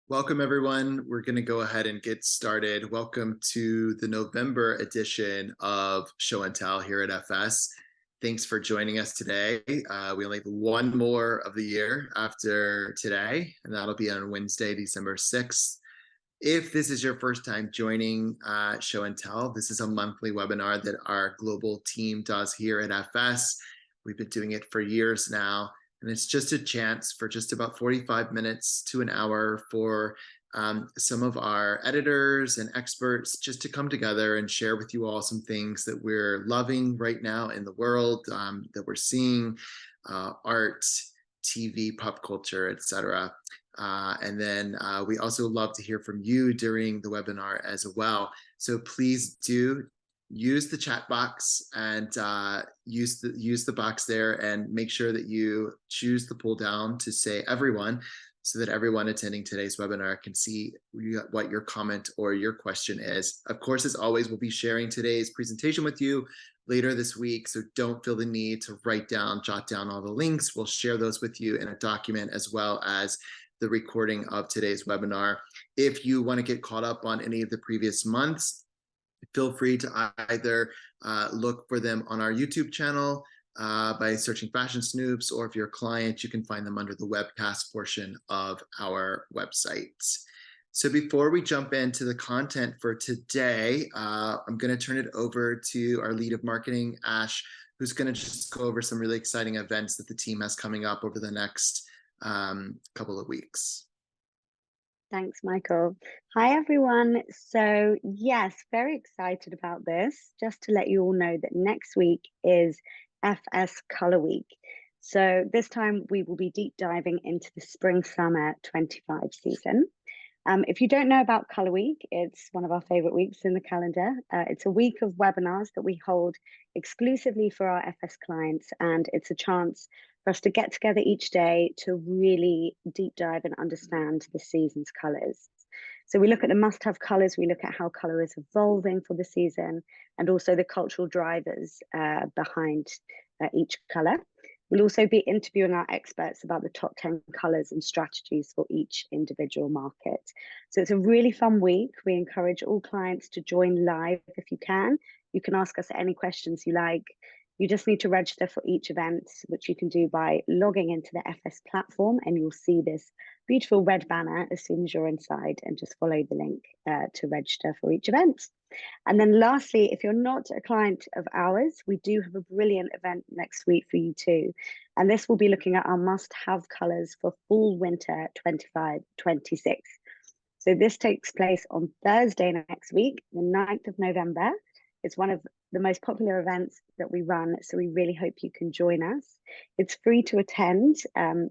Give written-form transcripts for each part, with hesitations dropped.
Welcome, everyone. We're going to go ahead and get started. Welcome to the November edition of Show and Tell here at FS. Thanks for joining us today. We only have one more of the year after today, and that'll be on Wednesday, December 6th. If this is your first time joining Show and Tell, this is a monthly webinar that our global team does here at FS. We've been doing it for years now. And it's just a chance for just about 45 minutes to an hour for some of our editors and experts just to come together and share with you all some things that we're loving right now in the world, that we're seeing, art, TV, pop culture, etc. And then we also love to hear from you during the webinar as well. So please do use the chat box and use the box there, and make sure that you choose the pull down to say everyone, so that everyone attending today's webinar can see what your comment or your question is. Of course, as always, we'll be sharing today's presentation with you later this week, so don't feel the need to jot down all the links. We'll share those with you in a document, as well as the recording of today's webinar. If you want to get caught up on any of the previous months, feel free to either look for them on our YouTube channel by searching Fashion Snoops, or if you're a client, you can find them under the webcast portion of our website. So before we jump into the content for today, I'm going to turn it over to our lead of marketing, Ash, who's going to just go over some really exciting events that the team has coming up over the next couple of weeks. Thanks, Michael. Hi, everyone. So yes, very excited about this. Just to let you all know that next week is FS Color Week. So this time we will be deep diving into the Spring/Summer 25 season. If you don't know about Color Week, it's one of our favorite weeks in the calendar. It's a week of webinars that we hold exclusively for our FS clients, and it's a chance for us to get together each day to really deep dive and understand the season's colors. So we look at the must-have colors, we look at how color is evolving for the season, and also the cultural drivers behind each color. We'll also be interviewing our experts about the top 10 colors and strategies for each individual market. So it's a really fun week. We encourage all clients to join live if you can. You can ask us any questions you like. You just need to register for each event, which you can do by logging into the FS platform, and you'll see this beautiful red banner as soon as you're inside, and just follow the link to register for each event. And then lastly, if you're not a client of ours, we do have a brilliant event next week for you too. And this will be looking at our must-have colors for fall winter 25-26. So this takes place on Thursday next week, the 9th of November. It's one of the most popular events that we run, so we really hope you can join us. It's free to attend.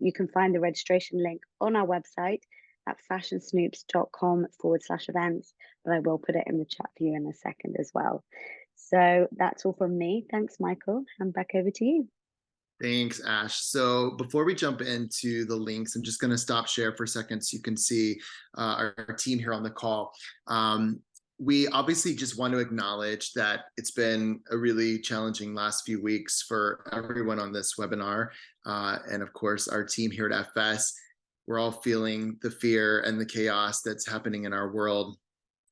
You can find the registration link on our website at fashionsnoops.com/events, but I will put it in the chat for you in a second as well. So that's all from me. Thanks, Michael. And back over to you. Thanks, Ash. So before we jump into the links, I'm just going to stop share for a second so you can see our team here on the call. We obviously just want to acknowledge that it's been a really challenging last few weeks for everyone on this webinar. And of course, our team here at FS, we're all feeling the fear and the chaos that's happening in our world.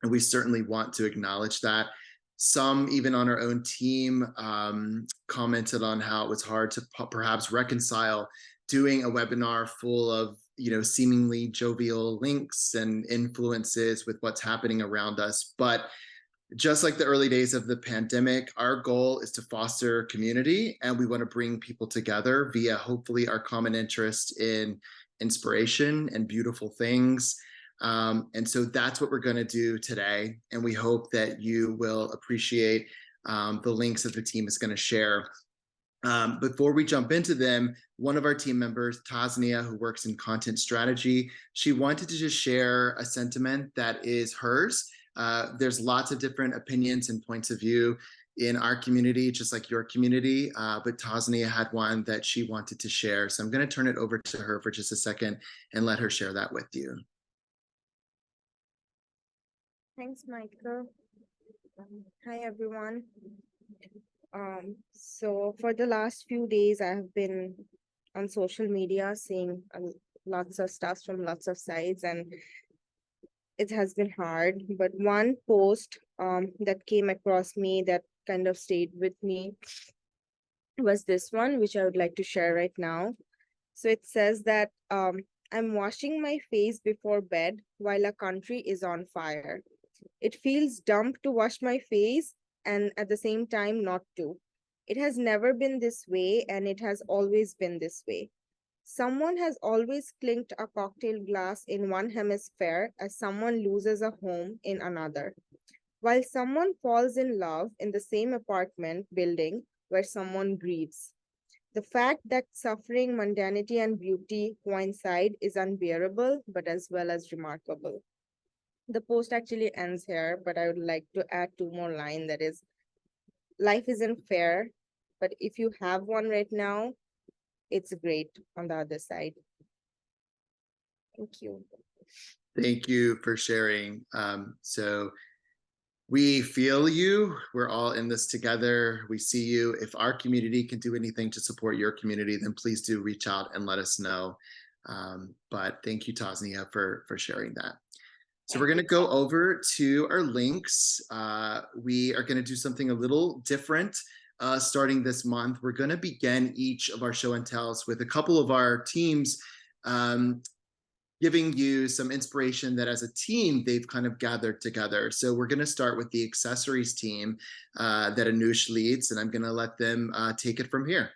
And we certainly want to acknowledge that. Some, even on our own team, commented on how it was hard to perhaps reconcile doing a webinar full of seemingly jovial links and influences with what's happening around us. But just like the early days of the pandemic, our goal is to foster community, and we want to bring people together via hopefully our common interest in inspiration and beautiful things. And so that's what we're going to do today. And we hope that you will appreciate the links that the team is going to share. Before we jump into them, one of our team members, Nia, who works in content strategy, she wanted to just share a sentiment that is hers. There's lots of different opinions and points of view in our community, just like your community, but Nia had one that she wanted to share. So I'm going to turn it over to her for just a second and let her share that with you. Thanks, Michael. Hi, everyone. So for the last few days, I have been on social media seeing lots of stuff from lots of sides, and it has been hard, but one post that came across me that kind of stayed with me was this one, which I would like to share right now. So it says that I'm washing my face before bed while a country is on fire. It feels dumb to wash my face and at the same time not to. It has never been this way and it has always been this way. Someone has always clinked a cocktail glass in one hemisphere as someone loses a home in another, while someone falls in love in the same apartment building where someone grieves. The fact that suffering, mundanity, and beauty coincide is unbearable, but as well as remarkable. The post actually ends here, but I would like to add two more lines. That is, life isn't fair, but if you have one right now, it's great on the other side. Thank you. Thank you for sharing. So we feel you. We're all in this together. We see you. If our community can do anything to support your community, then please do reach out and let us know. But thank you, Tasnia, for sharing that. So we're going to go over to our links. We are going to do something a little different starting this month. We're going to begin each of our show and tells with a couple of our teams giving you some inspiration that as a team, they've kind of gathered together. So we're going to start with the accessories team that Anush leads, and I'm going to let them take it from here.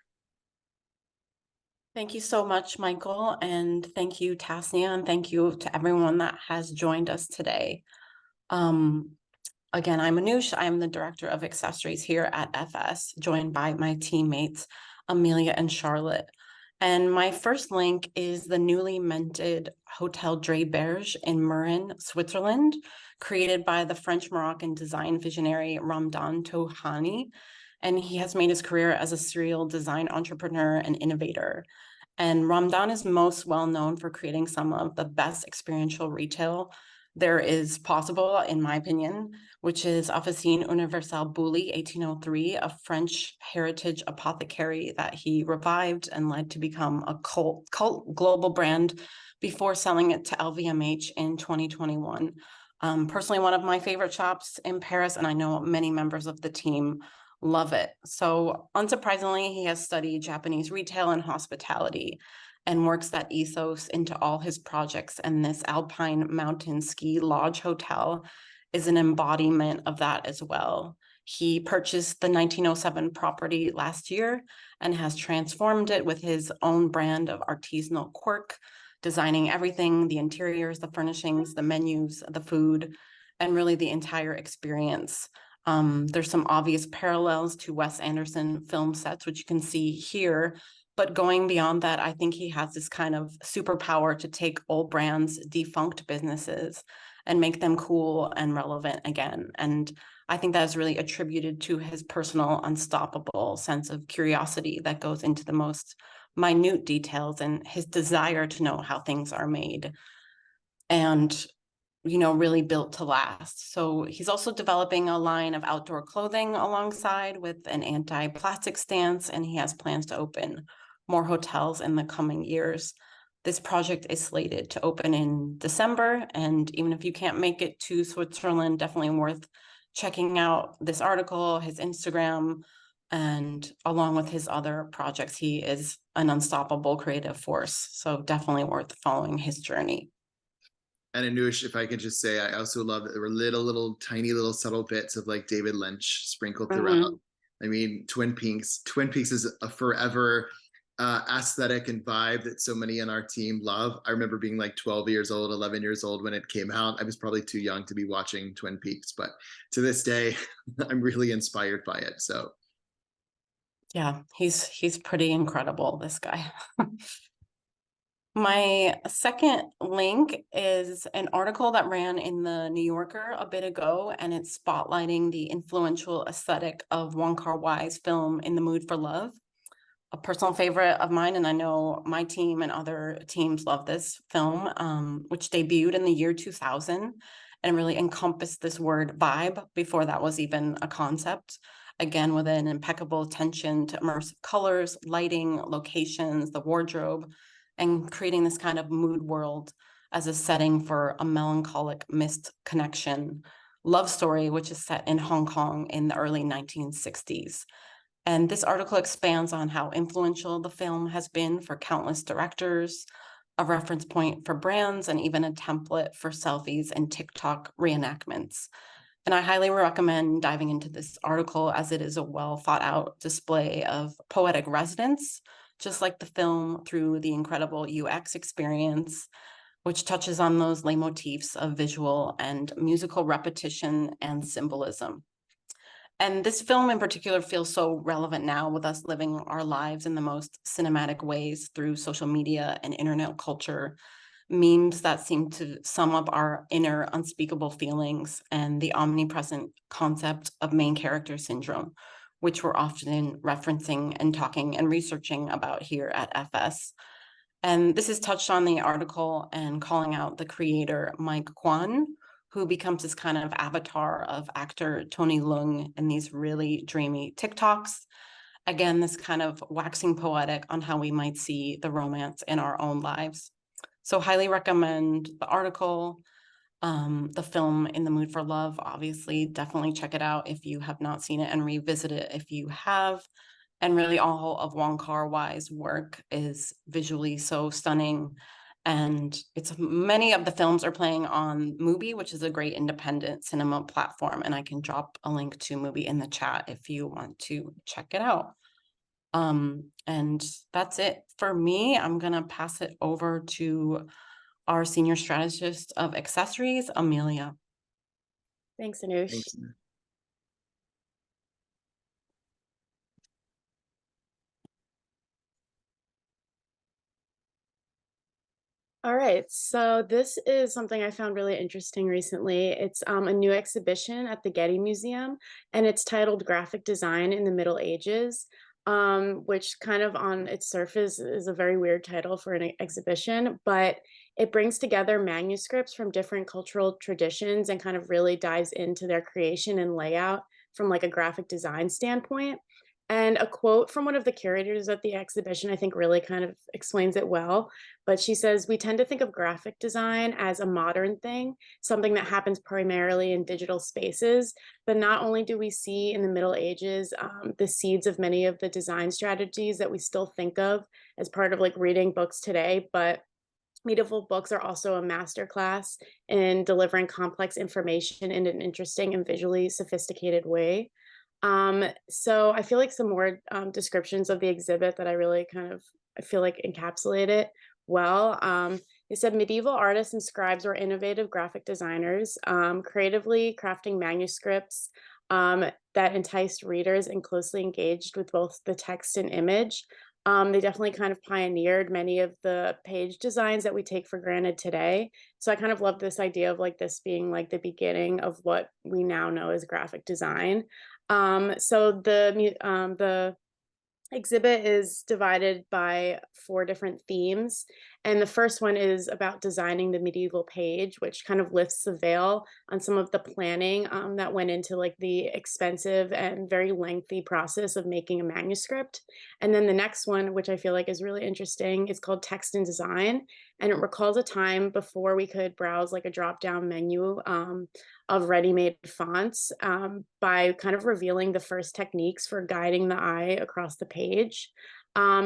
Thank you so much, Michael, and thank you, Tasnia, and thank you to everyone that has joined us today. Again, I'm Anush. I'm the Director of Accessories here at FS, joined by my teammates, Amelia and Charlotte. And my first link is the newly minted Hotel Dre Berge in Meran, Switzerland, created by the French-Moroccan design visionary Ramdan Touhani. And he has made his career as a serial design entrepreneur and innovator. And Ramdan is most well known for creating some of the best experiential retail there is possible, in my opinion, which is Officine Universelle Bouley, 1803, a French heritage apothecary that he revived and led to become a cult global brand before selling it to LVMH in 2021. Personally, one of my favorite shops in Paris, and I know many members of the team love it. So unsurprisingly, he has studied Japanese retail and hospitality and works that ethos into all his projects. And this Alpine Mountain Ski Lodge Hotel is an embodiment of that as well. He purchased the 1907 property last year and has transformed it with his own brand of artisanal quirk, designing everything, the interiors, the furnishings, the menus, the food, and really the entire experience. There's some obvious parallels to Wes Anderson film sets, which you can see here. But going beyond that, I think he has this kind of superpower to take old brands, defunct businesses, and make them cool and relevant again. And I think that is really attributed to his personal, unstoppable sense of curiosity that goes into the most minute details and his desire to know how things are made. And really built to last. So he's also developing a line of outdoor clothing alongside with an anti-plastic stance, and he has plans to open more hotels in the coming years. This project is slated to open in December, and even if you can't make it to Switzerland, definitely worth checking out this article, his Instagram, and along with his other projects, he is an unstoppable creative force. So definitely worth following his journey. And Anush, if I could just say, I also love that there were little tiny little subtle bits of like David Lynch sprinkled throughout. I mean, Twin Peaks is a forever aesthetic and vibe that so many on our team love. I remember being like 12 years old, 11 years old when it came out. I was probably too young to be watching Twin Peaks, but to this day, I'm really inspired by it. So yeah, he's pretty incredible, this guy. My second link is an article that ran in the New Yorker a bit ago, and it's spotlighting the influential aesthetic of Wong Kar-wai's film In the Mood for Love, a personal favorite of mine, and I know my team and other teams love this film, which debuted in the year 2000 and really encompassed this word vibe before that was even a concept. Again, with an impeccable attention to immersive colors, lighting, locations, the wardrobe, and creating this kind of mood world as a setting for a melancholic missed connection love story, which is set in Hong Kong in the early 1960s. And this article expands on how influential the film has been for countless directors, a reference point for brands, and even a template for selfies and TikTok reenactments. And I highly recommend diving into this article, as it is a well thought out display of poetic resonance, just like the film, through the incredible UX experience, which touches on those leitmotifs of visual and musical repetition and symbolism. And this film in particular feels so relevant now, with us living our lives in the most cinematic ways through social media and internet culture. Memes that seem to sum up our inner unspeakable feelings, and the omnipresent concept of main character syndrome, which we're often referencing and talking and researching about here at FS. And this is touched on in the article, and calling out the creator, Mike Kwan, who becomes this kind of avatar of actor Tony Leung in these really dreamy TikToks. Again, this kind of waxing poetic on how we might see the romance in our own lives. So highly recommend the article, the film In the Mood for Love. Obviously, definitely check it out if you have not seen it, and revisit it if you have. And really, all of Wong Kar-wai's work is visually so stunning. And many of the films are playing on Mubi, which is a great independent cinema platform. And I can drop a link to Mubi in the chat if you want to check it out. And that's it for me. I'm gonna pass it over to our senior strategist of accessories, Amelia. Thanks, Anush. Thanks. All right, so this is something I found really interesting recently. It's a new exhibition at the Getty Museum, and it's titled Graphic Design in the Middle Ages, which kind of on its surface is a very weird title for an exhibition, but it brings together manuscripts from different cultural traditions and kind of really dives into their creation and layout from like a graphic design standpoint. And a quote from one of the curators at the exhibition, I think, really kind of explains it well. But she says, "We tend to think of graphic design as a modern thing, something that happens primarily in digital spaces. But not only do we see in the Middle Ages the seeds of many of the design strategies that we still think of as part of like reading books today, but medieval books are also a masterclass in delivering complex information in an interesting and visually sophisticated way." So I feel like some more descriptions of the exhibit that I feel like encapsulate it well. They said medieval artists and scribes were innovative graphic designers, creatively crafting manuscripts that enticed readers and closely engaged with both the text and image. They definitely kind of pioneered many of the page designs that we take for granted today. So I kind of love this idea of like this being like the beginning of what we now know as graphic design. So the exhibit is divided by 4 different themes. And the first one is about designing the medieval page, which kind of lifts the veil on some of the planning that went into like the expensive and very lengthy process of making a manuscript. And then the next one, which I feel like is really interesting, is called Text and Design. And it recalls a time before we could browse like a drop-down menu of ready-made fonts by kind of revealing the first techniques for guiding the eye across the page.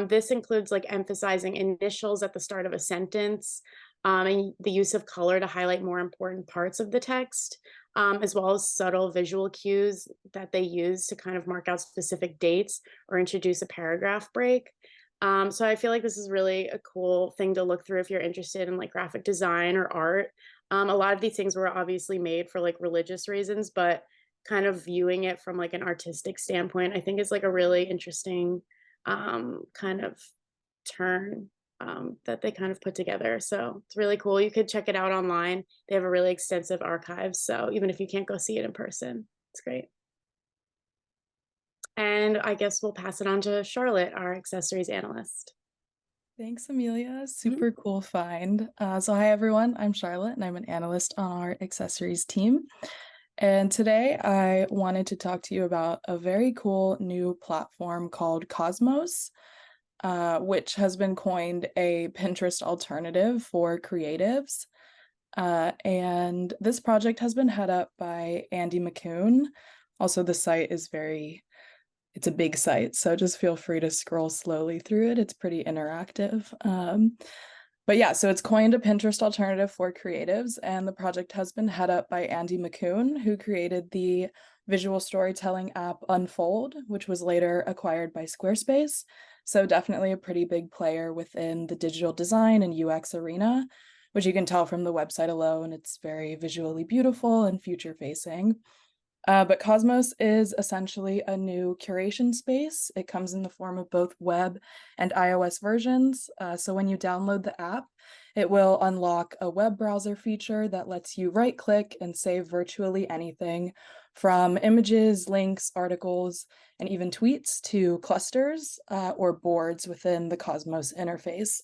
This includes like emphasizing initials at the start of a sentence, and the use of color to highlight more important parts of the text, as well as subtle visual cues that they use to kind of mark out specific dates or introduce a paragraph break. So I feel like this is really a cool thing to look through if you're interested in like graphic design or art. A lot of these things were obviously made for like religious reasons, but kind of viewing it from like an artistic standpoint, I think is like a really interesting kind of turn that they kind of put together. So it's really cool. You could check it out online. They have a really extensive archive. So even if you can't go see it in person, it's great. And I guess we'll pass it on to Charlotte, our accessories analyst. Thanks, Amelia. Super cool find. So hi, everyone. I'm Charlotte, and I'm an analyst on our accessories team. And today I wanted to talk to you about a very cool new platform called Cosmos, which has been coined a Pinterest alternative for creatives. And this project has been head up by Andy McCune. Also, the site is it's a big site, so just feel free to scroll slowly through it. It's pretty interactive. But yeah, so it's coined a Pinterest alternative for creatives, and the project has been head up by Andy McCune, who created the visual storytelling app Unfold, which was later acquired by Squarespace. So definitely a pretty big player within the digital design and UX arena, which you can tell from the website alone. It's very visually beautiful and future facing. But Cosmos is essentially a new curation space. It comes in the form of both web and iOS versions. So when you download the app, it will unlock a web browser feature that lets you right-click and save virtually anything from images, links, articles, and even tweets to clusters or boards within the Cosmos interface.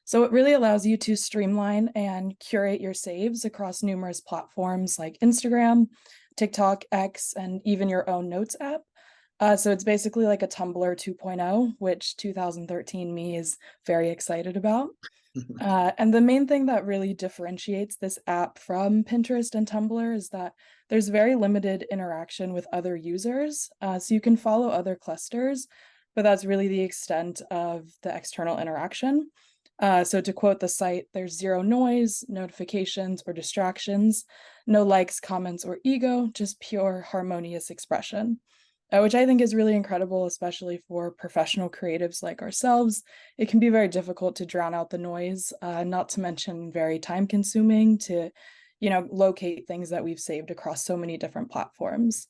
So it really allows you to streamline and curate your saves across numerous platforms like Instagram, TikTok, X, and even your own notes app. So it's basically like a Tumblr 2.0, which 2013 me is very excited about. And the main thing that really differentiates this app from Pinterest and Tumblr is that there's very limited interaction with other users. So you can follow other clusters, but that's really the extent of the external interaction. So to quote the site, there's zero noise, notifications, or distractions, no likes, comments, or ego, just pure harmonious expression, which I think is really incredible, especially for professional creatives like ourselves. It can be very difficult to drown out the noise, not to mention very time consuming to, locate things that we've saved across so many different platforms.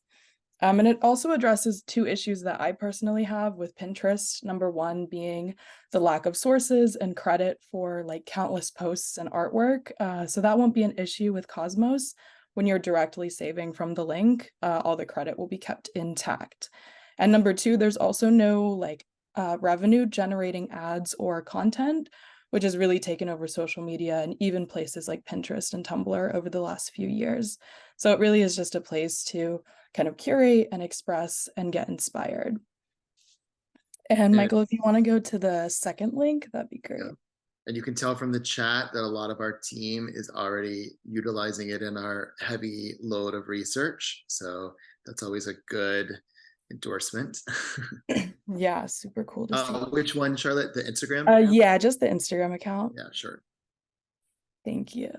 And it also addresses two issues that I personally have with Pinterest. Number one being the lack of sources and credit for like countless posts and artwork. So that won't be an issue with Cosmos. When you're directly saving from the link, all the credit will be kept intact. And number two, there's also no revenue generating ads or content, which has really taken over social media and even places like Pinterest and Tumblr over the last few years. So it really is just a place to kind of curate and express and get inspired. And Michael, if you want to go to the second link, that'd be great. Yeah. And you can tell from the chat that a lot of our team is already utilizing it in our heavy load of research. So that's always a good endorsement. Yeah, super cool to see. Which one, Charlotte? The Instagram? Yeah, just the Instagram account. Yeah, sure. Thank you.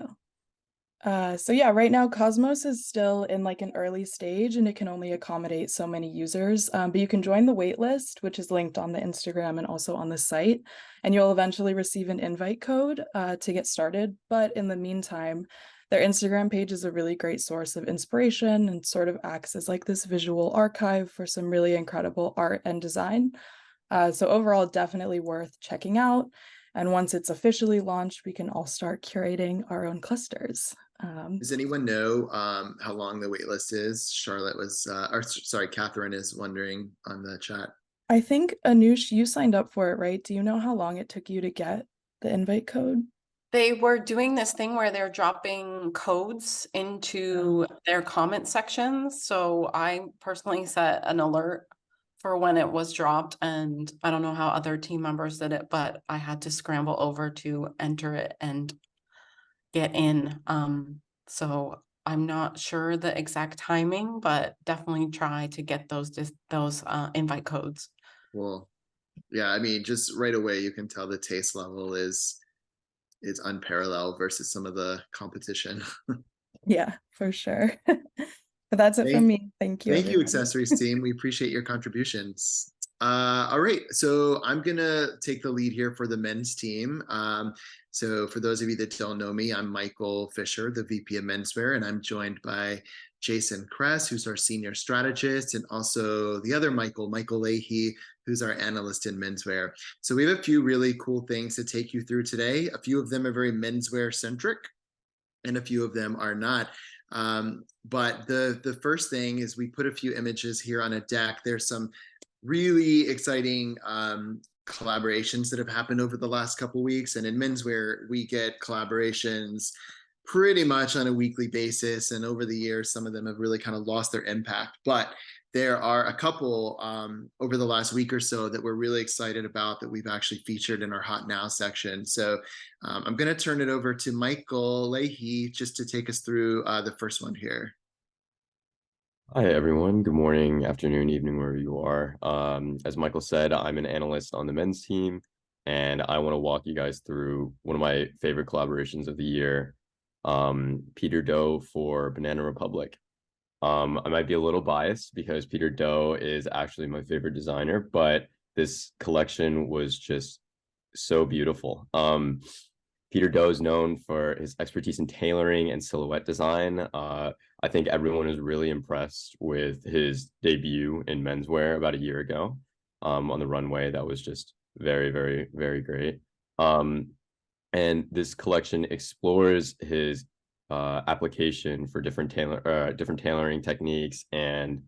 So yeah, right now Cosmos is still in like an early stage and it can only accommodate so many users, but you can join the waitlist, which is linked on the Instagram and also on the site, and you'll eventually receive an invite code to get started. But in the meantime, their Instagram page is a really great source of inspiration and sort of acts as like this visual archive for some really incredible art and design. So overall, definitely worth checking out. And once it's officially launched, we can all start curating our own clusters. Does anyone know how long the wait list is? Charlotte was, Catherine is wondering on the chat. I think, Anush, you signed up for it, right? Do you know how long it took you to get the invite code? They were doing this thing where they're dropping codes into their comment sections. So I personally set an alert for when it was dropped, and I don't know how other team members did it, but I had to scramble over to enter it and get in. So I'm not sure the exact timing, but definitely try to get those invite codes. Well, yeah, I mean, just right away you can tell the taste level is unparalleled versus some of the competition. Yeah, for sure. But that's it from me. Thank you. Thank you, accessories team. We appreciate your contributions. All right, so I'm gonna take the lead here for the men's team. So for those of you that don't know me, I'm Michael Fisher, the VP of Menswear, and I'm joined by Jason Kress, who's our senior strategist, and also the other Michael Leahy, who's our analyst in menswear. So we have a few really cool things to take you through today. A few of them are very menswear centric, and a few of them are not. But the first thing is we put a few images here on a deck. There's some really exciting collaborations that have happened over the last couple of weeks, and in menswear we get collaborations pretty much on a weekly basis. And over the years, some of them have really kind of lost their impact. But there are a couple over the last week or so that we're really excited about that we've actually featured in our Hot Now section. So I'm going to turn it over to Michael Leahy just to take us through the first one here. Hi, everyone. Good morning, afternoon, evening, wherever you are. As Michael said, I'm an analyst on the men's team, and I want to walk you guys through one of my favorite collaborations of the year, Peter Do for Banana Republic. I might be a little biased because Peter Do is actually my favorite designer, but this collection was just so beautiful. Peter Do is known for his expertise in tailoring and silhouette design. I think everyone was really impressed with his debut in menswear about a year ago on the runway. That was just very, very, very great. And this collection explores his application for different tailoring techniques and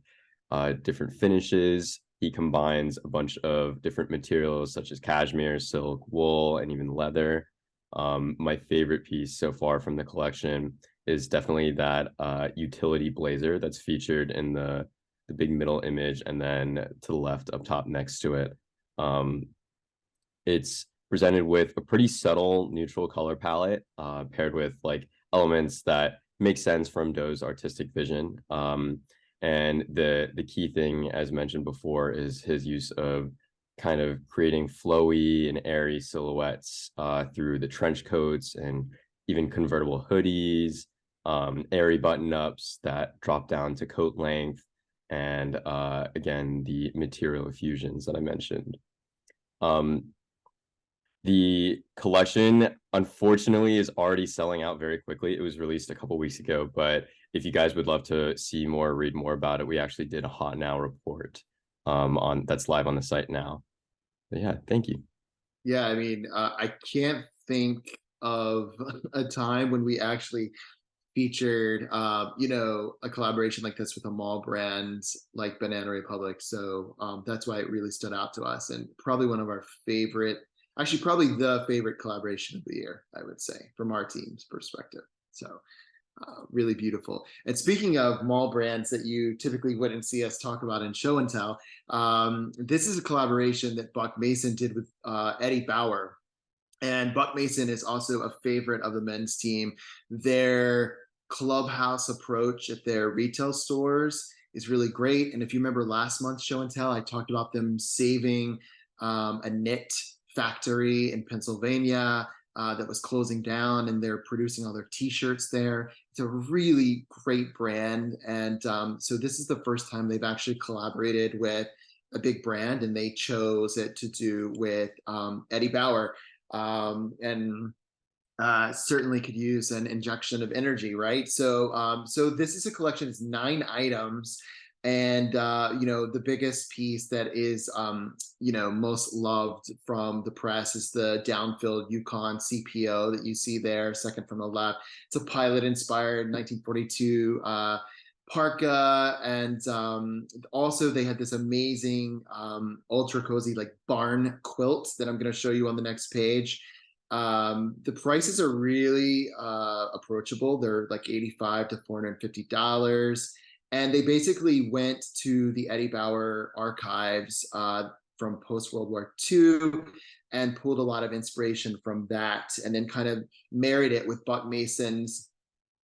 different finishes. He combines a bunch of different materials such as cashmere, silk, wool, and even leather. My favorite piece so far from the collection is definitely that utility blazer that's featured in the big middle image, and then to the left up top next to it. It's presented with a pretty subtle neutral color palette paired with like elements that make sense from Do's artistic vision. And the key thing, as mentioned before, is his use of kind of creating flowy and airy silhouettes through the trench coats and even convertible hoodies, airy button-ups that drop down to coat length, and again, the material effusions that I mentioned. The collection, unfortunately, is already selling out very quickly. It was released a couple weeks ago, but if you guys would love to see more, read more about it, we actually did a Hot Now report that's live on the site now. But yeah, thank you. Yeah, I mean, I can't think of a time when we actually featured, a collaboration like this with a mall brand like Banana Republic. So that's why it really stood out to us, and probably one of our favorite, actually probably the favorite collaboration of the year, I would say, from our team's perspective. So really beautiful. And speaking of mall brands that you typically wouldn't see us talk about in show and tell, this is a collaboration that Buck Mason did with Eddie Bauer. And Buck Mason is also a favorite of the men's team. Their clubhouse approach at their retail stores is really great. And if you remember last month's show and tell, I talked about them saving a knit factory in Pennsylvania that was closing down, and they're producing all their t-shirts there. It's a really great brand. And so this is the first time they've actually collaborated with a big brand, and they chose it to do with Eddie Bauer. And certainly could use an injection of energy, right? So so this is a collection, it's 9 items. And the biggest piece that is most loved from the press is the down-filled Yukon CPO that you see there, second from the left. It's a pilot-inspired 1942 parka, and also they had this amazing ultra cozy like barn quilt that I'm going to show you on the next page. The prices are really approachable. They're like $85 to $450. And they basically went to the Eddie Bauer archives from post-World War II and pulled a lot of inspiration from that, and then kind of married it with Buck Mason's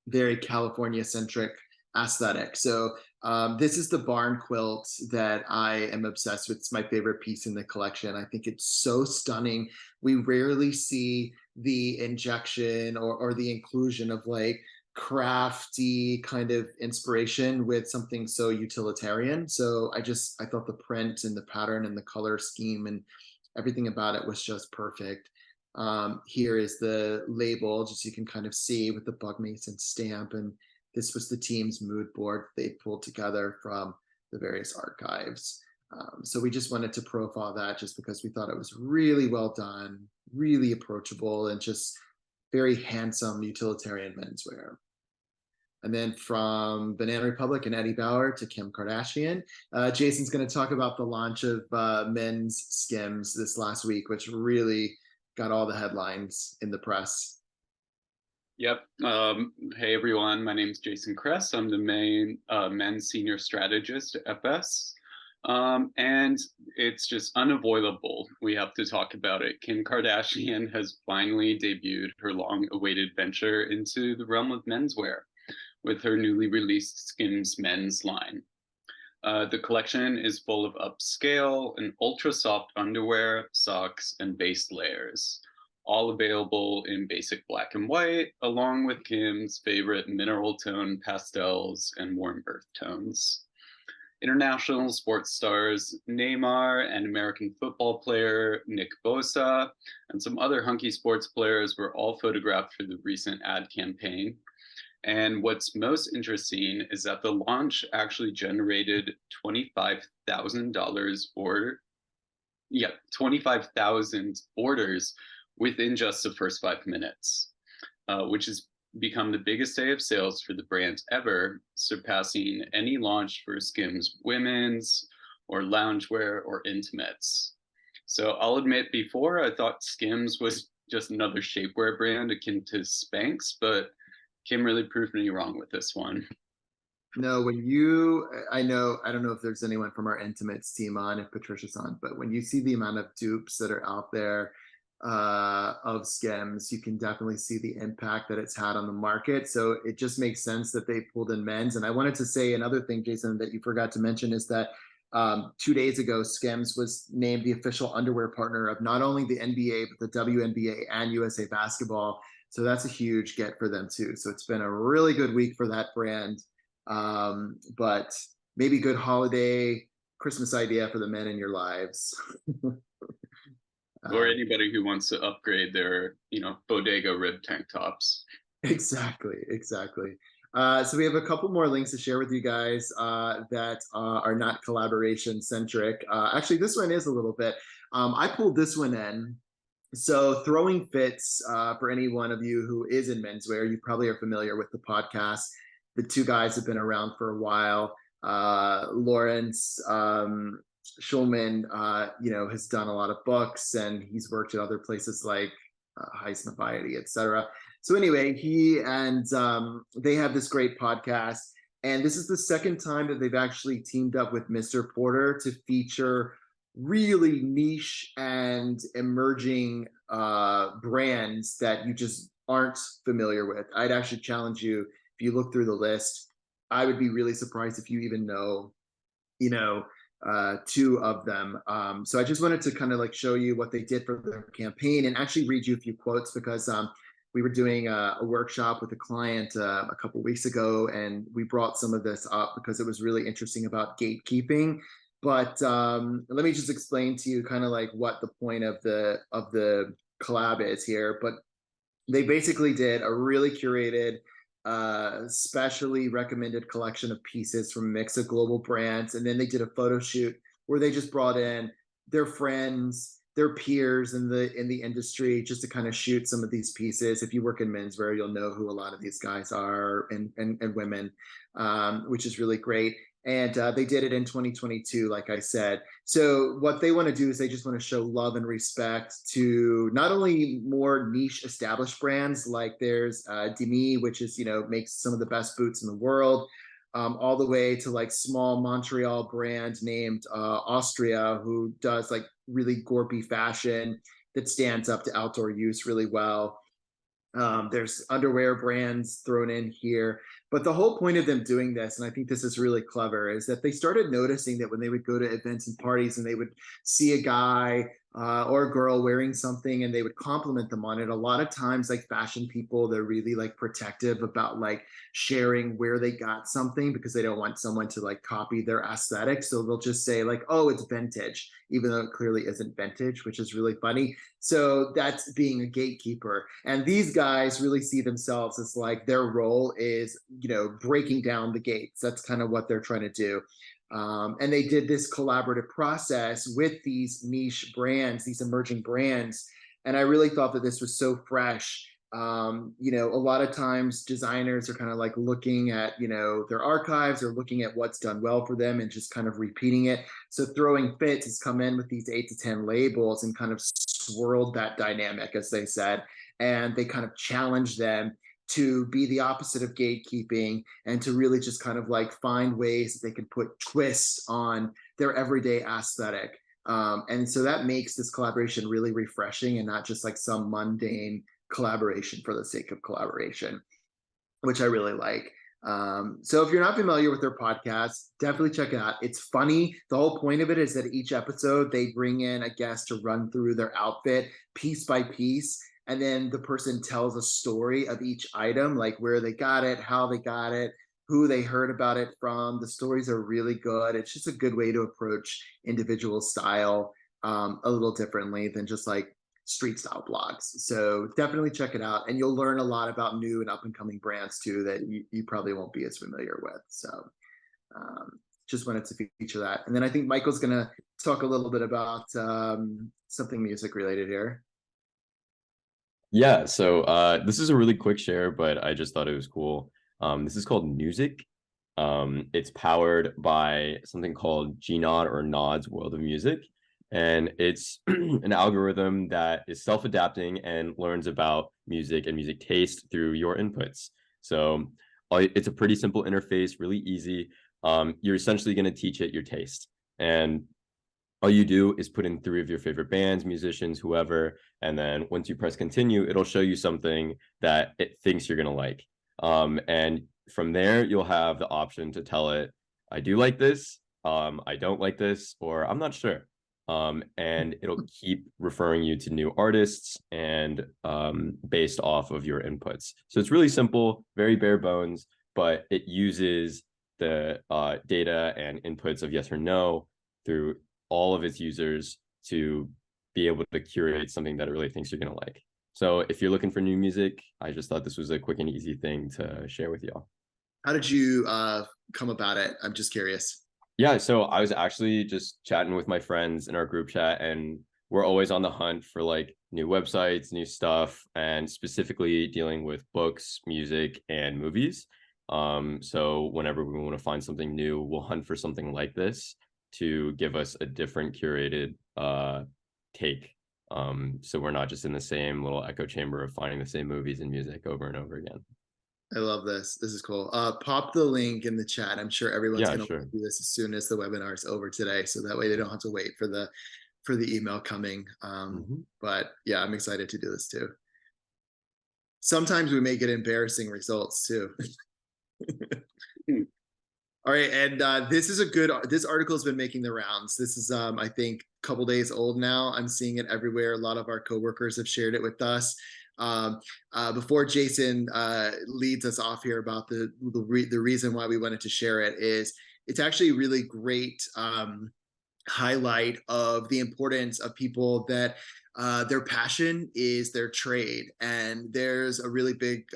very California-centric aesthetic. So this is the barn quilt that I am obsessed with. It's my favorite piece in the collection. I think it's so stunning. We rarely see the injection or the inclusion of like crafty kind of inspiration with something so utilitarian. So I thought the print and the pattern and the color scheme and everything about it was just perfect. Here is the label, just so you can kind of see with the Buck Mason stamp, and this was the team's mood board they pulled together from the various archives. So we just wanted to profile that just because we thought it was really well done, really approachable, and just very handsome utilitarian menswear. And then from Banana Republic and Eddie Bauer to Kim Kardashian, Jason's going to talk about the launch of men's Skims this last week, which really got all the headlines in the press. Yep. Hey everyone, my name is Jason Kress. I'm the main men's senior strategist at FS. And it's just unavoidable. We have to talk about it. Kim Kardashian has finally debuted her long-awaited venture into the realm of menswear with her newly released Skims men's line. The collection is full of upscale and ultra soft underwear, socks, and base layers, all available in basic black and white, along with Kim's favorite mineral tone pastels and warm earth tones. International sports stars Neymar and American football player Nick Bosa and some other hunky sports players were all photographed for the recent ad campaign. And what's most interesting is that the launch actually generated $25,000 25,000 orders within just the first 5 minutes, which has become the biggest day of sales for the brand ever, surpassing any launch for Skims women's or loungewear or intimates. So I'll admit, before I thought Skims was just another shapewear brand akin to Spanx, but Kim really proved me wrong with this one. No, I don't know if there's anyone from our intimates team on, if Patricia's on, but when you see the amount of dupes that are out there of Skims, you can definitely see the impact that it's had on the market. So it just makes sense that they pulled in men's. And I wanted to say another thing, Jason, that you forgot to mention is that 2 days ago, Skims was named the official underwear partner of not only the NBA, but the WNBA and USA Basketball. So that's a huge get for them too. So it's been a really good week for that brand. But maybe good holiday, Christmas idea for the men in your lives. Or anybody who wants to upgrade their, bodega rib tank tops. Exactly. So we have a couple more links to share with you guys that are not collaboration centric. Actually, this one is a little bit. I pulled this one in. So Throwing Fits, for any one of you who is in menswear, you probably are familiar with the podcast. The two guys have been around for a while. Lawrence Schulman, has done a lot of books, and he's worked at other places like High Snobiety, etc. So anyway, he and they have this great podcast, and this is the second time that they've actually teamed up with Mr. Porter to feature really niche and emerging brands that you just aren't familiar with. I'd actually challenge you, if you look through the list, I would be really surprised if you even know, two of them. So I just wanted to kind of like show you what they did for their campaign and actually read you a few quotes, because we were doing a workshop with a client a couple weeks ago, and we brought some of this up because it was really interesting about gatekeeping. But let me just explain to you kind of like what the point of the collab is here. But they basically did a really curated, specially recommended collection of pieces from a mix of global brands, and then they did a photo shoot where they just brought in their friends, their peers in the industry, just to kind of shoot some of these pieces. If you work in menswear, you'll know who a lot of these guys are, and women, which is really great. And they did it in 2022, like I said. So what they want to do is they just want to show love and respect to not only more niche established brands, like there's Demi, which is, makes some of the best boots in the world, all the way to like small Montreal brand named Austria, who does like really gorpy fashion that stands up to outdoor use really well. There's underwear brands thrown in here. But the whole point of them doing this, and I think this is really clever, is that they started noticing that when they would go to events and parties and they would see a guy or a girl wearing something and they would compliment them on it, a lot of times, like fashion people, they're really like protective about like sharing where they got something, because they don't want someone to like copy their aesthetic. So they'll just say like, oh, it's vintage, even though it clearly isn't vintage, which is really funny. So that's being a gatekeeper. And these guys really see themselves as like their role is, breaking down the gates. That's kind of what they're trying to do. And they did this collaborative process with these niche brands, these emerging brands. And I really thought that this was so fresh. A lot of times designers are kind of like looking at, their archives or looking at what's done well for them and just kind of repeating it. So Throwing Fits has come in with these 8 to 10 labels and kind of swirled that dynamic, as they said, and they kind of challenged them to be the opposite of gatekeeping and to really just kind of like find ways that they can put twists on their everyday aesthetic. And so that makes this collaboration really refreshing and not just like some mundane collaboration for the sake of collaboration, which I really like. So if you're not familiar with their podcast, definitely check it out. It's funny. The whole point of it is that each episode they bring in a guest to run through their outfit piece by piece. And then the person tells a story of each item, like where they got it, how they got it, who they heard about it from. The stories are really good. It's just a good way to approach individual style a little differently than just like street style blogs. So definitely check it out. And you'll learn a lot about new and up and coming brands too that you probably won't be as familiar with. So just wanted to feature that. And then I think Michael's going to talk a little bit about something music related here. Yeah, so this is a really quick share, but I just thought it was cool. This is called Music. It's powered by something called GNOD or Nod's World of Music. And it's an algorithm that is self-adapting and learns about music and music taste through your inputs. So it's a pretty simple interface, really easy. You're essentially going to teach it your taste. And all you do is put in 3 of your favorite bands, musicians, whoever, and then once you press continue, it'll show you something that it thinks you're gonna like. And from there, you'll have the option to tell it, I do like this, I don't like this, or I'm not sure. And it'll keep referring you to new artists and based off of your inputs. So it's really simple, very bare bones, but it uses the data and inputs of yes or no through all of its users to be able to curate something that it really thinks you're going to like. So if you're looking for new music, I just thought this was a quick and easy thing to share with y'all. How did you come about it? I'm just curious. Yeah, so I was actually just chatting with my friends in our group chat, and we're always on the hunt for like new websites, new stuff, and specifically dealing with books, music, and movies. So whenever we want to find something new, we'll hunt for something like this to give us a different curated take. So we're not just in the same little echo chamber of finding the same movies and music over and over again. I love this. This is cool. Pop the link in the chat. I'm sure everyone's going to do this as soon as the webinar is over today, so that way they don't have to wait for the email coming. But yeah, I'm excited to do this too. Sometimes we may get embarrassing results too. All right, and this article has been making the rounds. This is I think a couple days old now. I'm seeing it everywhere. A lot of our coworkers have shared it with us. Before Jason leads us off here about the reason why we wanted to share it, is it's actually a really great highlight of the importance of people that their passion is their trade. And there's a really big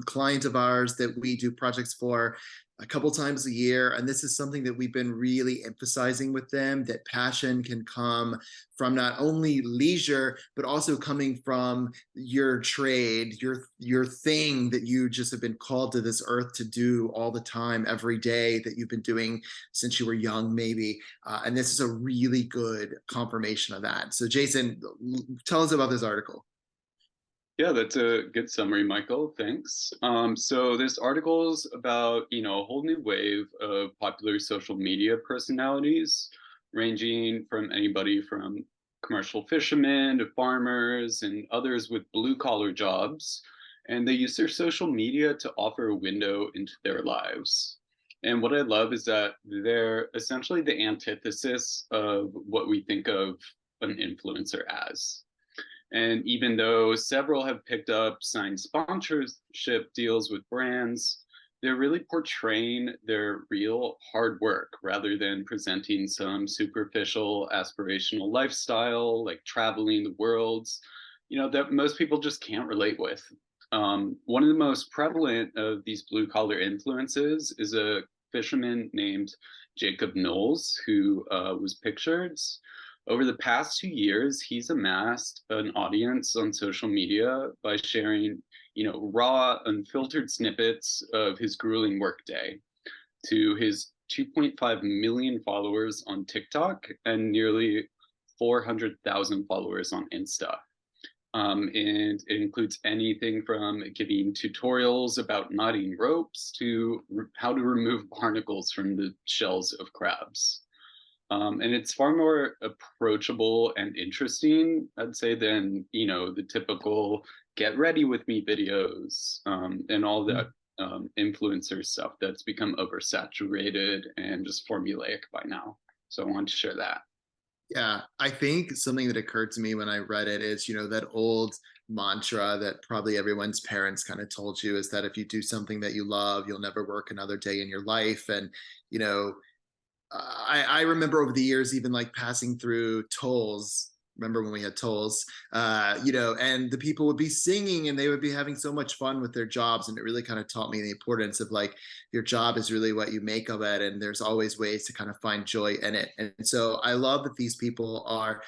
client of ours that we do projects for a couple times a year, and this is something that we've been really emphasizing with them, that passion can come from not only leisure but also coming from your trade, your thing that you just have been called to this earth to do all the time, every day, that you've been doing since you were young maybe, and this is a really good confirmation of that. So Jason, tell us about this article. Yeah, that's a good summary, Michael. Thanks. So this article is about, a whole new wave of popular social media personalities, ranging from anybody from commercial fishermen to farmers and others with blue-collar jobs. And they use their social media to offer a window into their lives. And what I love is that they're essentially the antithesis of what we think of an influencer as. And even though several have picked up signed sponsorship deals with brands, they're really portraying their real hard work rather than presenting some superficial aspirational lifestyle like traveling the world, that most people just can't relate with. One of the most prevalent of these blue collar influences is a fisherman named Jacob Knowles, who was pictured. Over the past 2 years, he's amassed an audience on social media by sharing, raw, unfiltered snippets of his grueling workday to his 2.5 million followers on TikTok and nearly 400,000 followers on Insta. And it includes anything from giving tutorials about knotting ropes to how to remove barnacles from the shells of crabs. And it's far more approachable and interesting, I'd say, than, you know, the typical get ready with me videos and all that influencer stuff that's become oversaturated and just formulaic by now. So I wanted to share that. Yeah, I think something that occurred to me when I read it is, you know, that old mantra that probably everyone's parents kind of told you is that if you do something that you love, you'll never work another day in your life. And, you know, I remember over the years, even like passing through tolls. Remember when we had tolls, you know, and the people would be singing and they would be having so much fun with their jobs. And it really kind of taught me the importance of like your job is really what you make of it. And there's always ways to kind of find joy in it. And so I love that these people are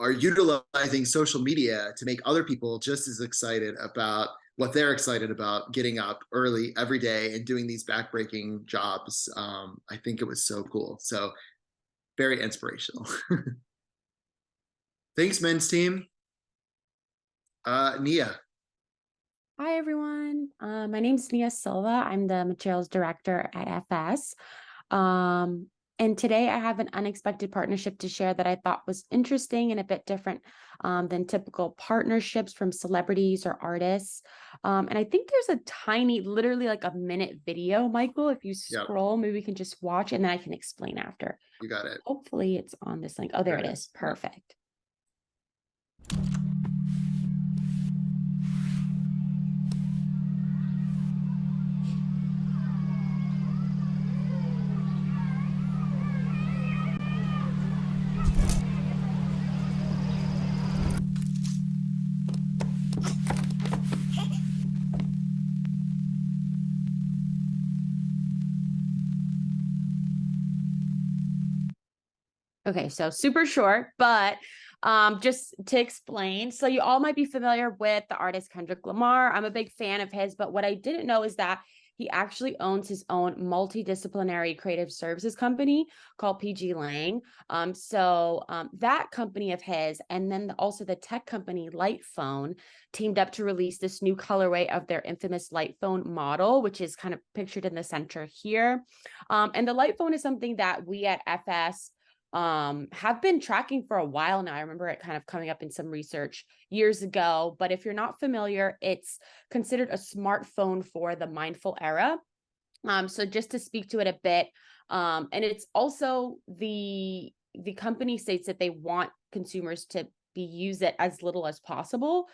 utilizing social media to make other people just as excited about what they're excited about, getting up early every day and doing these backbreaking jobs. I think it was so cool. So very inspirational. Thanks, men's team. Nia. Hi, everyone. My name is Nia Silva. I'm the materials director at FS. And today I have an unexpected partnership to share that I thought was interesting and a bit different than typical partnerships from celebrities or artists. And I think there's a tiny, literally like a minute video, Michael, if you scroll, maybe we can just watch and then I can explain after. You got it. Hopefully it's on this link. Oh, there it is. Perfect. Okay, so super short, but just to explain, so you all might be familiar with the artist Kendrick Lamar. I'm a big fan of his, but what I didn't know is that he actually owns his own multidisciplinary creative services company called PG Lang. That company of his, and then also the tech company Light Phone, teamed up to release this new colorway of their infamous Light Phone model, which is kind of pictured in the center here. And the Light Phone is something that we at FS have been tracking for a while now. I remember it kind of coming up in some research years ago, but if you're not familiar, it's considered a smartphone for the mindful era. So just to speak to it a bit, and it's also the company states that they want consumers to use it as little as possible.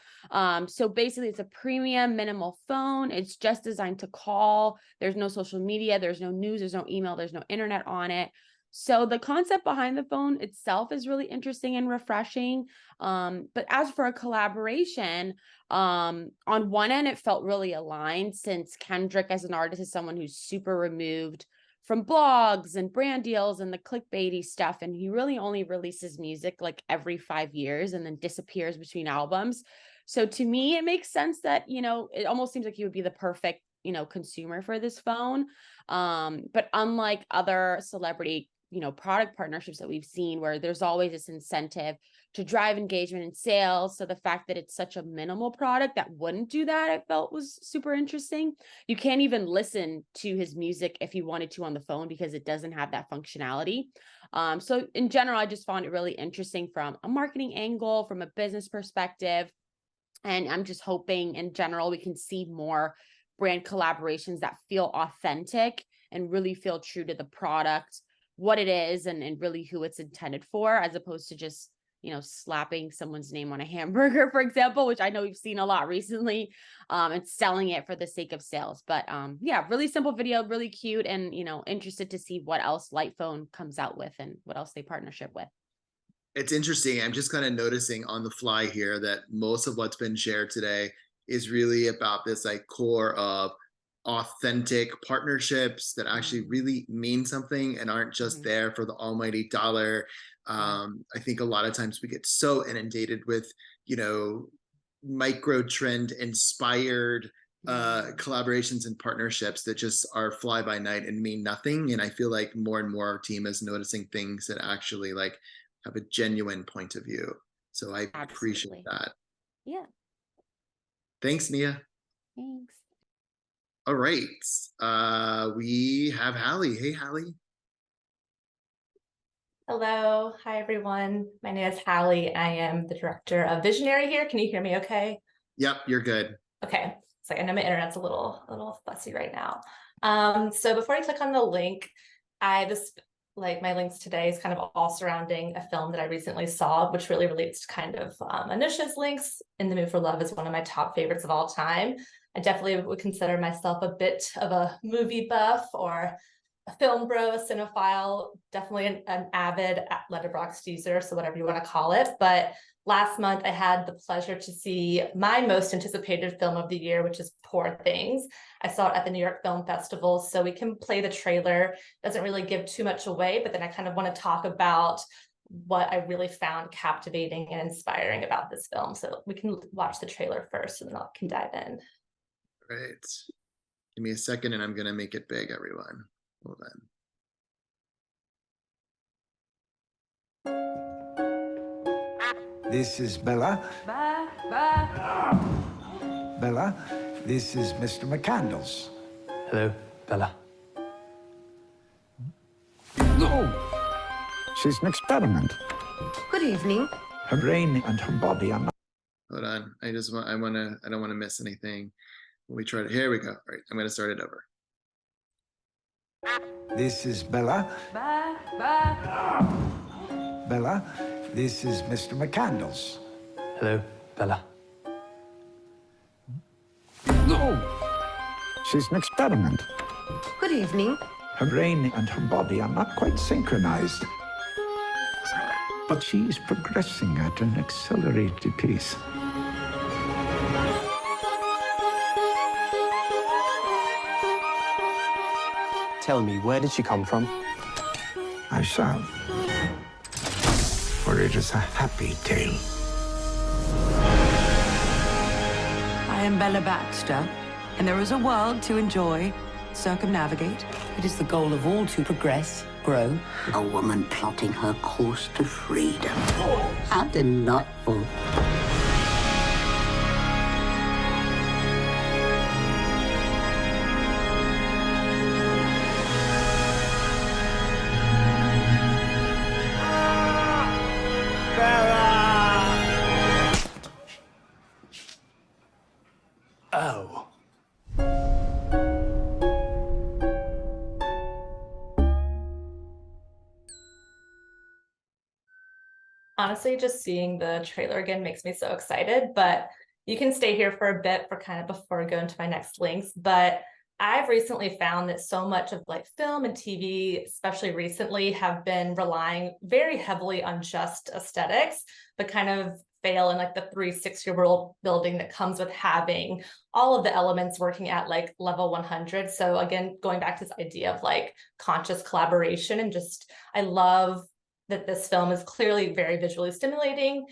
So basically it's a premium minimal phone. It's just designed to call. There's no social media, there's no news, there's no email, there's no internet on it. So the concept behind the phone itself is really interesting and refreshing. But as for a collaboration, on one end, it felt really aligned since Kendrick as an artist is someone who's super removed from blogs and brand deals and the clickbaity stuff. And he really only releases music like every 5 years and then disappears between albums. So to me, it makes sense that, you know, it almost seems like he would be the perfect, you know, consumer for this phone. But unlike other celebrity product partnerships that we've seen where there's always this incentive to drive engagement and sales. So the fact that it's such a minimal product that wouldn't do that, I felt was super interesting. You can't even listen to his music if you wanted to on the phone because it doesn't have that functionality. So in general, I just found it really interesting from a marketing angle, from a business perspective. And I'm just hoping in general, we can see more brand collaborations that feel authentic and really feel true to the product, what it is, and really who it's intended for, as opposed to just, slapping someone's name on a hamburger, for example, which I know we've seen a lot recently, and selling it for the sake of sales. But yeah, really simple video, really cute, and, interested to see what else Light Phone comes out with and what else they partnership with. It's interesting. I'm just kind of noticing on the fly here that most of what's been shared today is really about this like core of authentic partnerships that actually really mean something and aren't just there for the almighty dollar. I think a lot of times we get so inundated with, micro trend inspired collaborations and partnerships that just are fly by night and mean nothing. And I feel like more and more our team is noticing things that actually like have a genuine point of view. So I appreciate Absolutely. that. Yeah, Thanks, Nia. thanks. All right. We have Hallie. Hey, Hallie. Hello, hi everyone. My name is Hallie. I am the director of Visionary here. Can you hear me okay? Yep, you're good. Okay, it's like I know my internet's a little fussy right now. So before I click on the link, like my links today is kind of all surrounding a film that I recently saw, which really relates to kind of Anusha's links. In the Mood for Love is one of my top favorites of all time. I definitely would consider myself a bit of a movie buff or a film bro, a cinephile, definitely an avid Letterboxd user, so whatever you want to call it. But last month I had the pleasure to see my most anticipated film of the year, which is Poor Things. I saw it at the New York Film Festival, so we can play the trailer. Doesn't really give too much away, but then I kind of want to talk about what I really found captivating and inspiring about this film. So we can watch the trailer first and then I can dive in. Great. Give me a second and I'm going to make it big, everyone. Hold on. This is Bella. Bella, this is Mr. McCandles. Hello, Bella. Oh, she's an experiment. Good evening. Her brain and her body are not. Hold on. I don't want to miss anything. Here we go. All right, I'm going to start it over. This is Bella. Bella, this is Mr. McCandles. Hello, Bella. Oh, she's an experiment. Good evening. Her brain and her body are not quite synchronized. But she's progressing at an accelerated pace. Tell me, where did she come from? I shall. For it is a happy tale. I am Bella Baxter, and there is a world to enjoy, circumnavigate. It is the goal of all to progress, grow. A woman plotting her course to freedom. How delightful. Oh. Honestly, just seeing the trailer again makes me so excited, but you can stay here for a bit for kind of before I go into my next links. But I've recently found that so much of like film and TV, especially recently, have been relying very heavily on just aesthetics, but kind of fail in like the 360 world building that comes with having all of the elements working at like level 100. So again, going back to this idea of like conscious collaboration, and just, I love that this film is clearly very visually stimulating.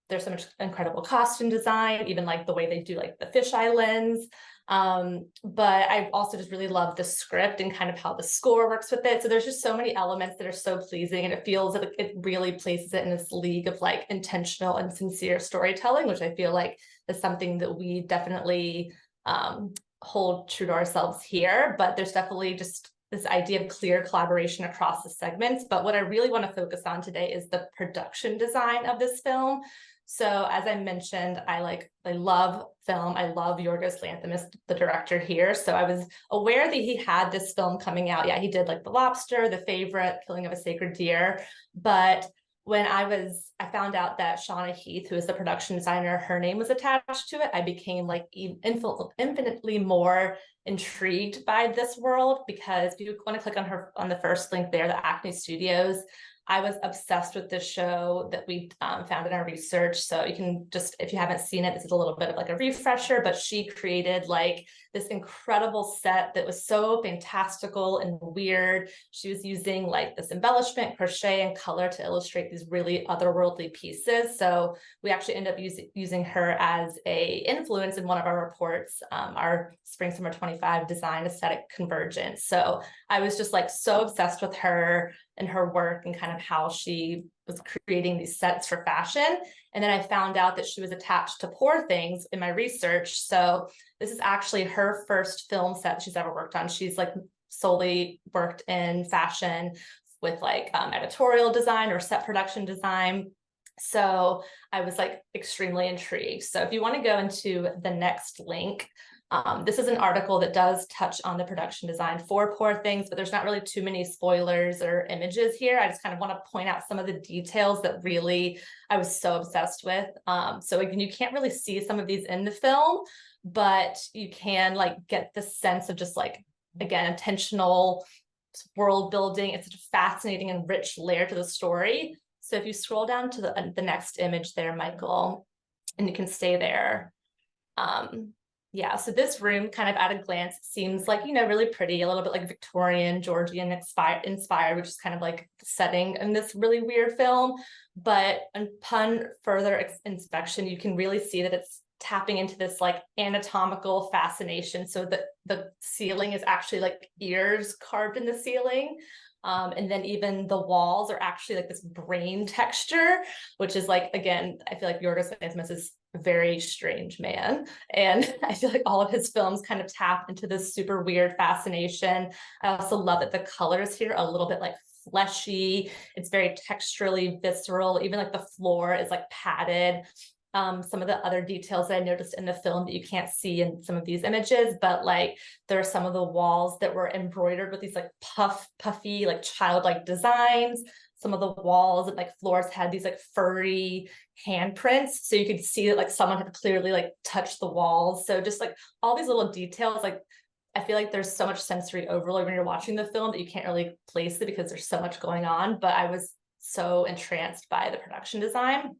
There's so much incredible costume design, even like the way they do like the fisheye lens. But I also just really love the script and kind of how the score works with it. So there's just so many elements that are so pleasing, and it feels that it really places it in this league of like intentional and sincere storytelling, which I feel like is something that we definitely hold true to ourselves here. But there's definitely just this idea of clear collaboration across the segments. But what I really want to focus on today is the production design of this film. So as I mentioned, I love film. I love Yorgos Lanthimos, the director here. So I was aware that he had this film coming out. Yeah, he did like The Lobster, The Favorite, Killing of a Sacred Deer. But when I found out that Shauna Heath, who is the production designer, her name was attached to it, I became like infinitely more intrigued by this world, because if you want to click on the first link there, the Acne Studios, I was obsessed with this show that we found in our research. So you can just, if you haven't seen it, this is a little bit of like a refresher, but she created like this incredible set that was so fantastical and weird. She was using like this embellishment, crochet, and color to illustrate these really otherworldly pieces. So we actually ended up using her as a influence in one of our reports, our Spring Summer 25 design aesthetic convergence. So I was just like so obsessed with her and her work and kind of how she was creating these sets for fashion. And then I found out that she was attached to Poor Things in my research. So this is actually her first film set she's ever worked on. She's like solely worked in fashion with like editorial design or set production design. So I was like extremely intrigued. So if you want to go into the next link, this is an article that does touch on the production design for Poor Things, but there's not really too many spoilers or images here. I just kind of want to point out some of the details that really I was so obsessed with. So again, you can't really see some of these in the film, but you can like get the sense of just like, again, intentional world building. It's such a fascinating and rich layer to the story. So if you scroll down to the next image there, Michael, and you can stay there. Yeah, so this room kind of at a glance seems like, you know, really pretty, a little bit like Victorian, Georgian inspired, which is kind of like the setting in this really weird film. But upon further inspection, you can really see that it's tapping into this like anatomical fascination. So the ceiling is actually like ears carved in the ceiling. And then even the walls are actually like this brain texture, which is like, again, I feel like Yorgos Lanthimos is a very strange man. And I feel like all of his films kind of tap into this super weird fascination. I also love that the colors here are a little bit like fleshy. It's very texturally visceral. Even like the floor is like padded. Some of the other details that I noticed in the film that you can't see in some of these images, but like there are some of the walls that were embroidered with these like puffy, like childlike designs. Some of the walls and like floors had these like furry handprints. So you could see that like someone had clearly like touched the walls. So just like all these little details, like I feel like there's so much sensory overload when you're watching the film that you can't really place it because there's so much going on. But I was so entranced by the production design.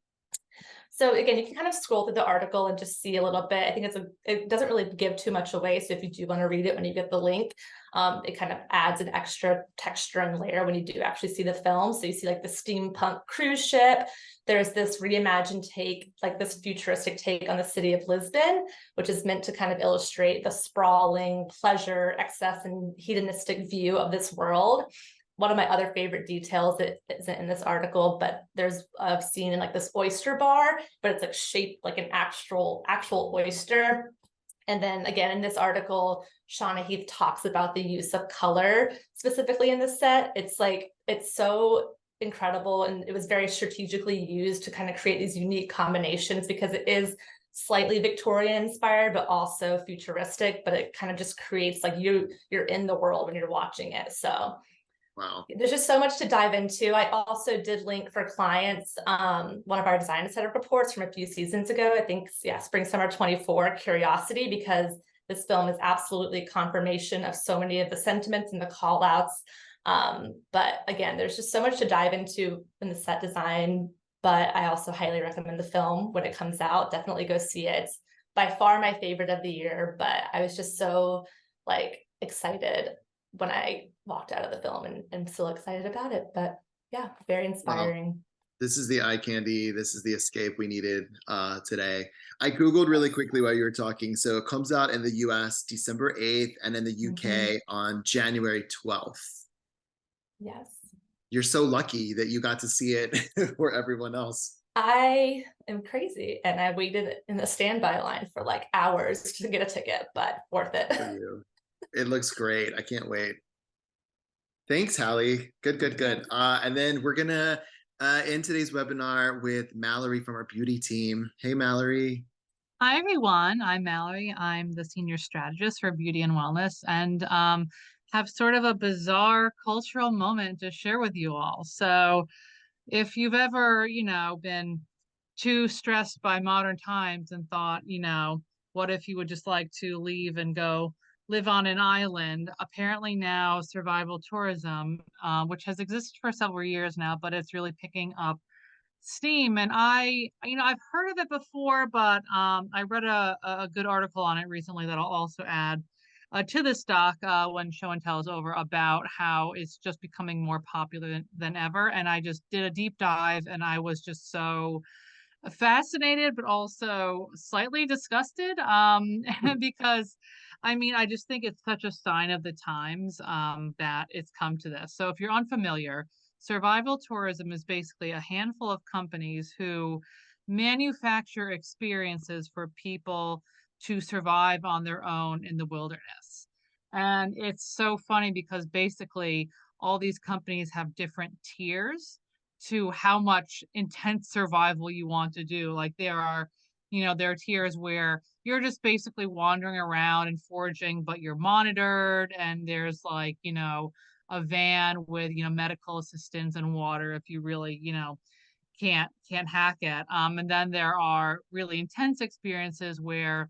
So again, you can kind of scroll through the article and just see a little bit. I think it doesn't really give too much away. So if you do want to read it when you get the link, it kind of adds an extra texture and layer when you do actually see the film. So you see like the steampunk cruise ship. There's this reimagined take, like this futuristic take on the city of Lisbon, which is meant to kind of illustrate the sprawling pleasure, excess, and hedonistic view of this world. One of my other favorite details that isn't in this article, but there's a scene in like this oyster bar, but it's like shaped like an actual oyster. And then again, in this article, Shauna Heath talks about the use of color specifically in the set. It's like, it's so incredible. And it was very strategically used to kind of create these unique combinations because it is slightly Victorian inspired, but also futuristic, but it kind of just creates like you're in the world when you're watching it. So wow, there's just so much to dive into. I also did link for clients one of our design setup reports from a few seasons ago. I think, yeah, spring summer 24 Curiosity, because this film is absolutely confirmation of so many of the sentiments and the call outs. But again, there's just so much to dive into in the set design. But I also highly recommend the film when it comes out. Definitely go see it. It's by far my favorite of the year, but I was just so like excited when I walked out of the film, and I'm still excited about it. But yeah, very inspiring. Wow. This is the eye candy. This is the escape we needed today. I Googled really quickly while you were talking. So it comes out in the US December 8th and in the UK on January 12th. Yes. You're so lucky that you got to see it for everyone else. I am crazy, and I waited in the standby line for like hours to get a ticket, but worth it. For you. It looks great. I can't wait. Thanks, Hallie. Good. And then we're gonna end today's webinar with Mallory from our beauty team. Hey, Mallory. Hi, everyone. I'm Mallory. I'm the senior strategist for beauty and wellness, and have sort of a bizarre cultural moment to share with you all. So if you've ever, been too stressed by modern times and thought, what if you would just like to leave and go live on an island? Apparently now survival tourism, which has existed for several years now, but it's really picking up steam. And I've heard of it before, but I read a good article on it recently that I'll also add to this doc when show and tell is over, about how it's just becoming more popular than ever. And I just did a deep dive, and I was just so fascinated, but also slightly disgusted because I just think it's such a sign of the times that it's come to this. So if you're unfamiliar, survival tourism is basically a handful of companies who manufacture experiences for people to survive on their own in the wilderness. And it's so funny because basically all these companies have different tiers to how much intense survival you want to do. Like there are, there are tiers where you're just basically wandering around and foraging, but you're monitored. And there's like, a van with, medical assistance and water if you really, can't hack it. And then there are really intense experiences where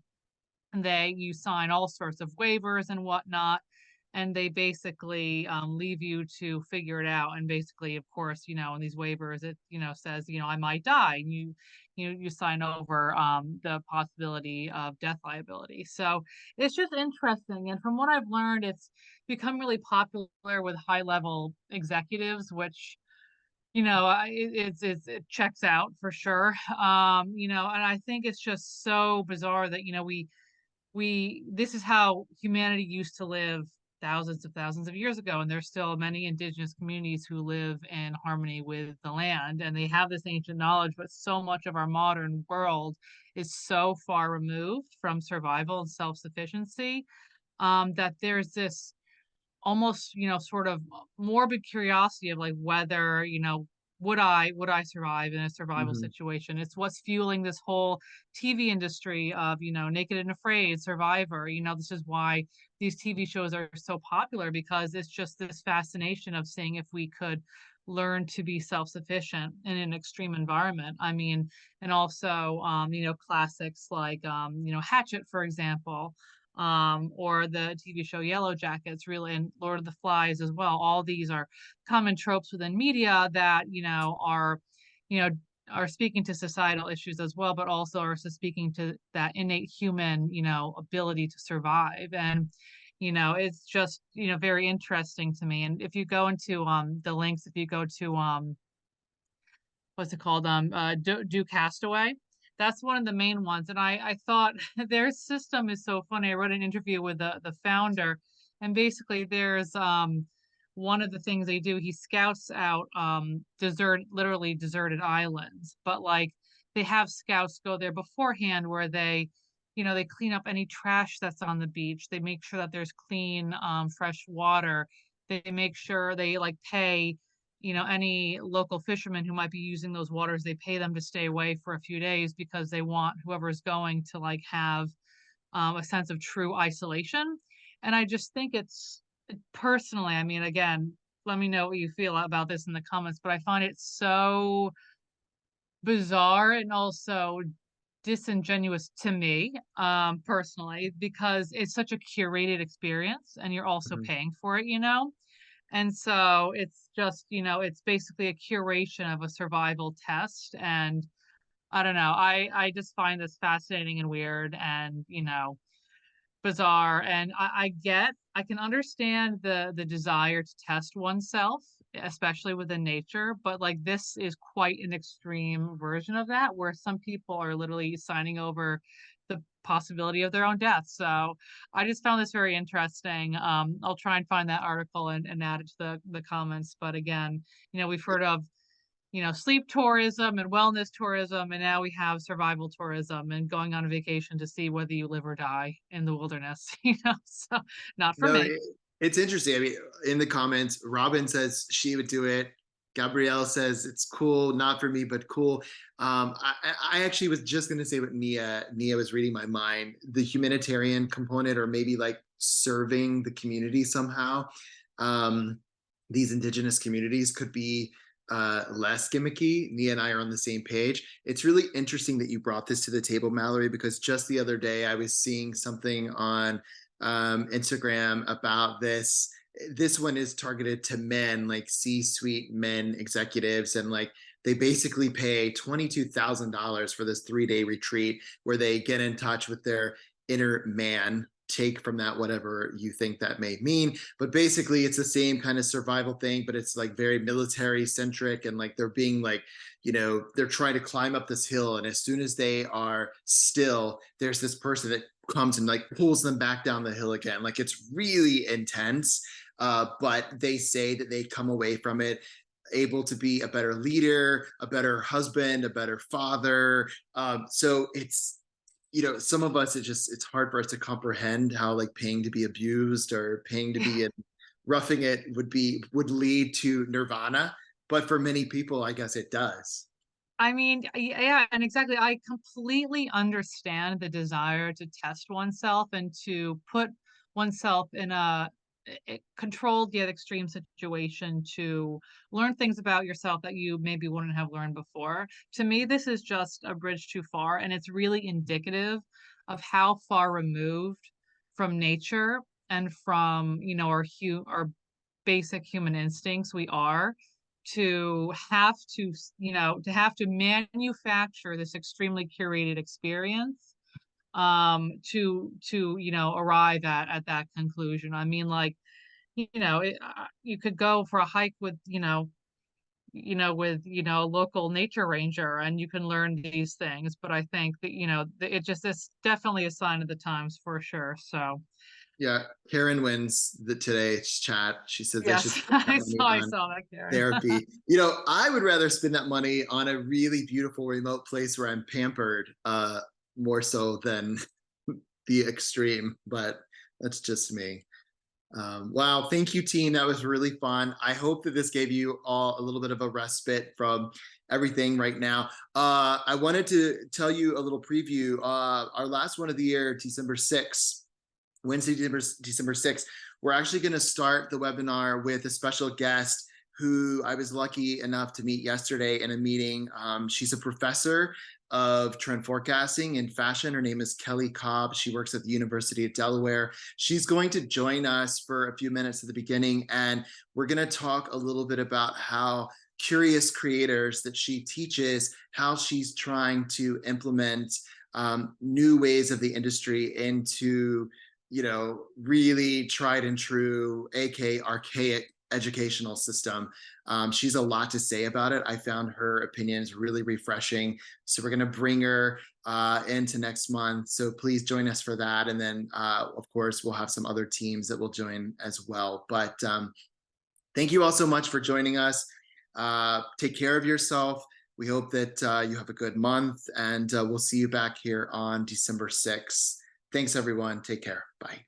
you sign all sorts of waivers and whatnot, and they basically leave you to figure it out. And basically, of course, in these waivers, it says I might die, and you sign over the possibility of death liability. So it's just interesting, and from what I've learned, it's become really popular with high level executives, which it checks out for sure. And I think it's just so bizarre that this is how humanity used to live thousands of years ago, and there's still many indigenous communities who live in harmony with the land, and they have this ancient knowledge. But so much of our modern world is so far removed from survival and self-sufficiency, that there's this almost sort of morbid curiosity of like whether would I survive in a survival situation. It's what's fueling this whole TV industry of Naked and Afraid, Survivor. This is why these TV shows are so popular, because it's just this fascination of seeing if we could learn to be self-sufficient in an extreme environment. I mean, and also classics like Hatchet, for example, or the TV show Yellow Jackets, really, and Lord of the Flies as well. All these are common tropes within media that are speaking to societal issues as well, but also are speaking to that innate human ability to survive. And it's just very interesting to me. And if you go into the links, if you go to what's it called, do Castaway, that's one of the main ones. And I thought their system is so funny. I wrote an interview with the founder, and basically there's one of the things they do, he scouts out literally deserted islands, but like they have scouts go there beforehand where they clean up any trash that's on the beach. They make sure that there's clean fresh water. They make sure they like pay any local fishermen who might be using those waters, they pay them to stay away for a few days, because they want whoever's going to like have a sense of true isolation. And I just think it's, personally, I mean, again, let me know what you feel about this in the comments, but I find it so bizarre and also disingenuous to me, personally, because it's such a curated experience and you're also paying for it, And so it's just, it's basically a curation of a survival test. And I don't know, I just find this fascinating and weird and, bizarre. And I can understand the desire to test oneself, especially within nature, but like this is quite an extreme version of that, where some people are literally signing over the possibility of their own death. So I just found this very interesting. I'll try and find that article and add it to the comments. But again, we've heard of sleep tourism and wellness tourism, and now we have survival tourism and going on a vacation to see whether you live or die in the wilderness. So not for me. It's interesting. I mean, in the comments, Robin says she would do it. Gabrielle says it's cool, not for me, but cool. I actually was just going to say what Nia was reading my mind, the humanitarian component, or maybe like serving the community somehow. These indigenous communities could be less gimmicky. Nia and I are on the same page. It's really interesting that you brought this to the table, Mallory, because just the other day I was seeing something on Instagram about this. This one is targeted to men, like C-suite men executives, and like they basically pay $22,000 for this 3-day retreat where they get in touch with their inner man. Take from that whatever you think that may mean, but basically it's the same kind of survival thing, but it's like very military centric, and like they're being like, they're trying to climb up this hill, and as soon as they are still, there's this person that comes and like pulls them back down the hill again. Like it's really intense, but they say that they come away from it able to be a better leader, a better husband, a better father. So it's, some of us, it's hard for us to comprehend how like paying to be abused or paying to be in roughing it would lead to nirvana. But for many people, I guess it does. I mean, yeah, and exactly. I completely understand the desire to test oneself and to put oneself in a controlled yet extreme situation to learn things about yourself that you maybe wouldn't have learned before. To me, this is just a bridge too far, and it's really indicative of how far removed from nature and from, our basic human instincts we are to have to manufacture this extremely curated experience to arrive at that conclusion. I mean, like, you could go for a hike with a local nature ranger and you can learn these things, but I think that it's definitely a sign of the times for sure. So yeah, Karen wins today's chat. She says they should yes, spend that money I on saw that, Karen. therapy. I would rather spend that money on a really beautiful remote place where I'm pampered, more so than the extreme, but that's just me. Wow, thank you, team. That was really fun. I hope that this gave you all a little bit of a respite from everything right now. I wanted to tell you a little preview. Our last one of the year, December 6th, Wednesday, December 6th, we're actually going to start the webinar with a special guest who I was lucky enough to meet yesterday in a meeting. She's a professor of trend forecasting in fashion. Her name is Kelly Cobb. She works at the University of Delaware. She's going to join us for a few minutes at the beginning, and we're going to talk a little bit about how curious creators that she teaches, how she's trying to implement new ways of the industry into really tried and true, aka archaic educational system. She's a lot to say about it. I found her opinions really refreshing. So we're going to bring her into next month. So please join us for that. And then, of course, we'll have some other teams that will join as well. But thank you all so much for joining us. Take care of yourself. We hope that you have a good month, and we'll see you back here on December 6th. Thanks, everyone. Take care. Bye.